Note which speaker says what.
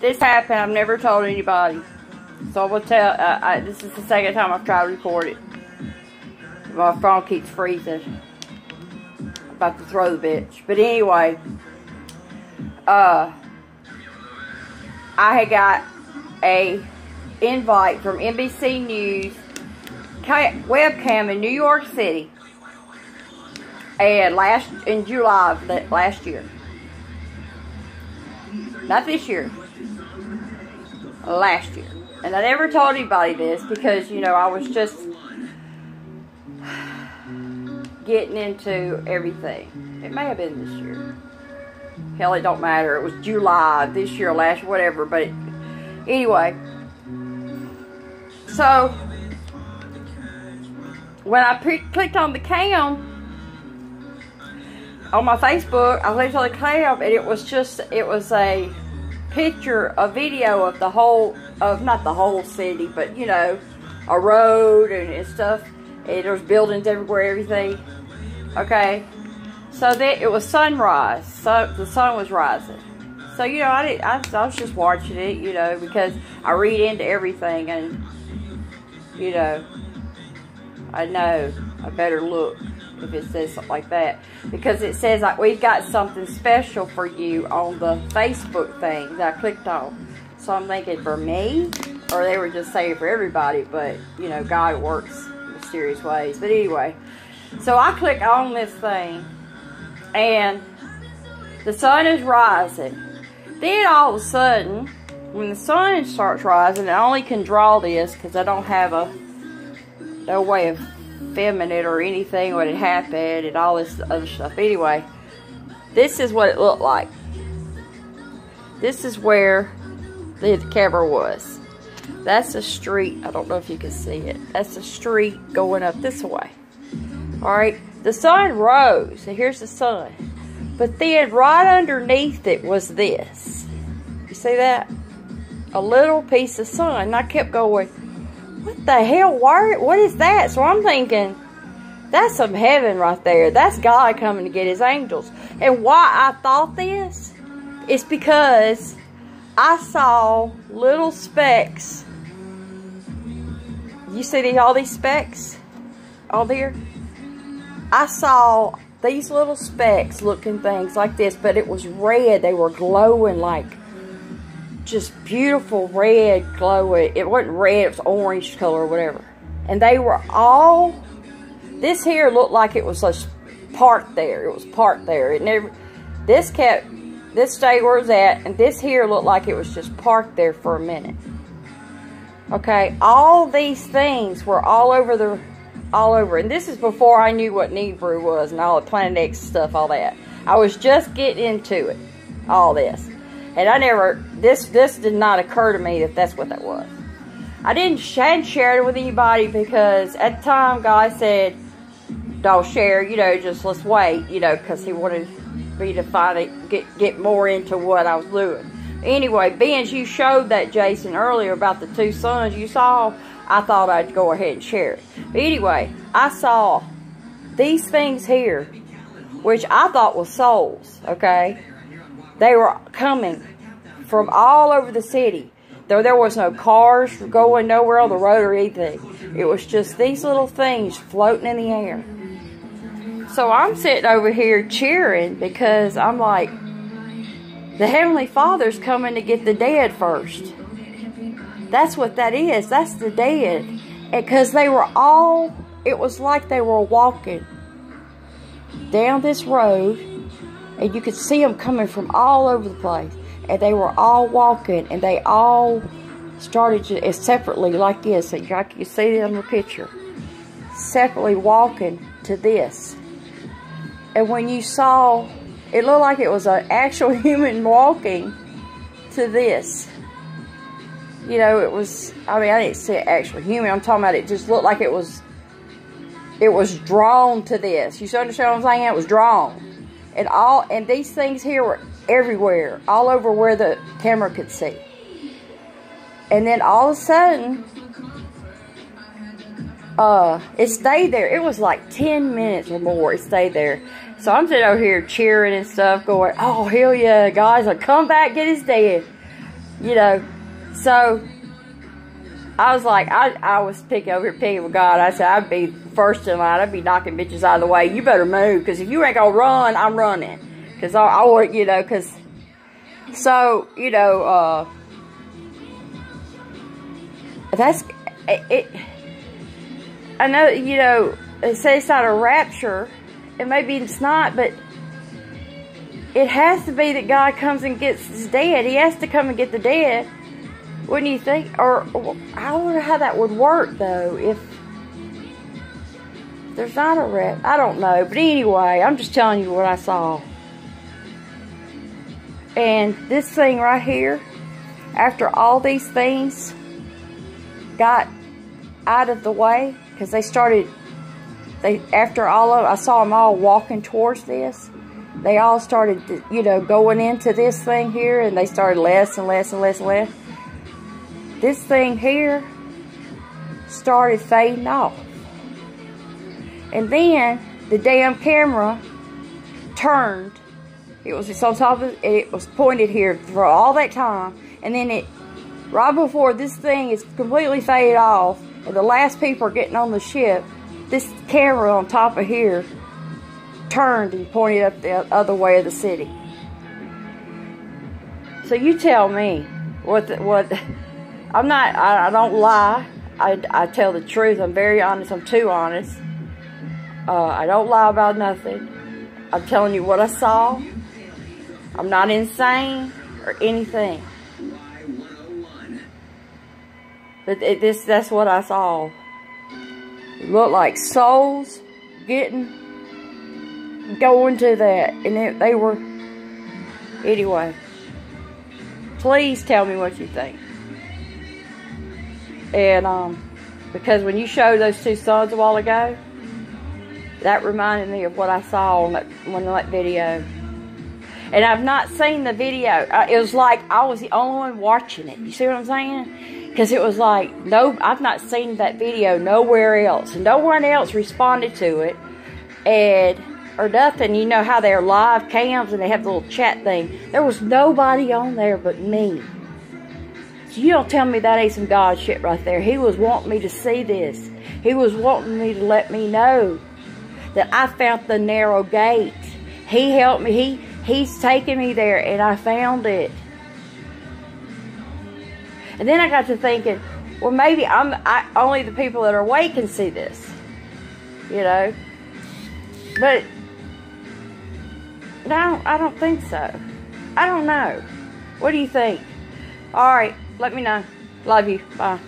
Speaker 1: this happened. I've never told anybody. So I will tell, this is the second time I've tried to record it. My phone keeps freezing. I'm about to throw the bitch. But anyway, I had got a invite from NBC News webcam in New York City, and in July of last year. Not this year. Last year. And I never told anybody this because, you know, I was just getting into everything. It may have been this year. Hell, it don't matter. It was July this year, last year, whatever. But anyway. So, when I clicked on the cam on my Facebook, I clicked on the cam and it was a picture, a video of not the whole city, but you know, a road and stuff. And there's buildings everywhere, everything. Okay. So then it was sunrise. So the sun was rising. So, you know, I was just watching it, you know, because I read into everything and, you know, I know I better look if it says something like that, because it says like we've got something special for you on the Facebook thing that I clicked on. So I'm thinking for me, or they were just saying for everybody, but you know, God works in mysterious ways. But anyway, so I click on this thing and the sun is rising. Then all of a sudden, when the sun starts rising, I only can draw this because I don't have no way of filming it or anything when it happened and all this other stuff. Anyway, this is what it looked like. This is where the camera was. That's a street. I don't know if you can see it. That's a street going up this way. Alright, the sun rose, and here's the sun. But then right underneath it was this. You see that? A little piece of sun. And I kept going, what the hell? What is that? So I'm thinking, that's some heaven right there. That's God coming to get his angels. And why I thought this is because I saw little specks. You see all these specks on there? I saw these little specks looking things like this, but it was red. They were glowing like just beautiful red glowing. It wasn't red, it was orange color or whatever. And they were all, this here looked like it was just parked there. It was parked there. It never, this stayed where it was at, and this here looked like it was just parked there for a minute. Okay, all these things were all over. And this is before I knew what Nebrew was and all the Planet X stuff, all that. I was just getting into it, all this. And I never, this did not occur to me that that's what that was. I hadn't shared it with anybody because at the time God said, don't share, you know, just let's wait, you know, because he wanted me to finally get more into what I was doing. Anyway, being you showed that, Jason, earlier about the two sons you saw, I thought I'd go ahead and share it. But anyway, I saw these things here, which I thought was souls, okay? They were coming from all over the city. There was no cars going nowhere on the road or anything. It was just these little things floating in the air. So I'm sitting over here cheering because I'm like, the Heavenly Father's coming to get the dead first. That's what that is. That's the dead. Because they were all, it was like they were walking down this road, and you could see them coming from all over the place. And they were all walking, and they all started separately like this. So you see it in the picture. Separately walking to this. And when you saw, it looked like it was an actual human walking to this. You know, it was, I mean, I didn't say actual human. I'm talking about it just looked like it was drawn to this. You understand what I'm saying? It was drawn. And these things here were everywhere, all over where the camera could see. And then all of a sudden, it stayed there. It was like 10 minutes or more. It stayed there. So I'm sitting over here cheering and stuff, going, oh, hell yeah, guys, I'll come back, get his dead. You know, so I was like, I was picking over here, picking with God. I said, I'd be first in line. I'd be knocking bitches out of the way. You better move, because if you ain't gonna run, I'm running. Because I want, you know, because, so, you know, that's, I know, you know, it says it's not a rapture, and maybe it's not, but it has to be that God comes and gets his dead. He has to come and get the dead, wouldn't you think? Or I wonder how that would work, though, if there's not a rapture. I don't know, but anyway, I'm just telling you what I saw. And this thing right here, after all these things got out of the way, because they started, after all of, I saw them all walking towards this. They all started, you know, going into this thing here, and they started less and less and less and less. This thing here started fading off. And then the damn camera turned. It was just on top of it, and it was pointed here for all that time. And then it, right before this thing is completely faded off, and the last people are getting on the ship, this camera on top of here turned and pointed up the other way of the city. So you tell me what I'm not, I don't lie. I tell the truth. I'm very honest. I'm too honest. I don't lie about nothing. I'm telling you what I saw. I'm not insane or anything. But that's what I saw. It looked like souls going to that. And they were... Anyway. Please tell me what you think. And, because when you showed those two sons a while ago, that reminded me of what I saw on that video. And I've not seen the video. It was like I was the only one watching it. You see what I'm saying? Because it was like, no, I've not seen that video nowhere else. And no one else responded to it. Or nothing. You know how they're live cams and they have the little chat thing. There was nobody on there but me. So you don't tell me that ain't some God shit right there. He was wanting me to see this. He was wanting me to let me know that I found the narrow gate. He helped me. He's taken me there, and I found it. And then I got to thinking, well, maybe only the people that are awake can see this, you know. But no, I don't think so. I don't know. What do you think? All right, let me know. Love you. Bye.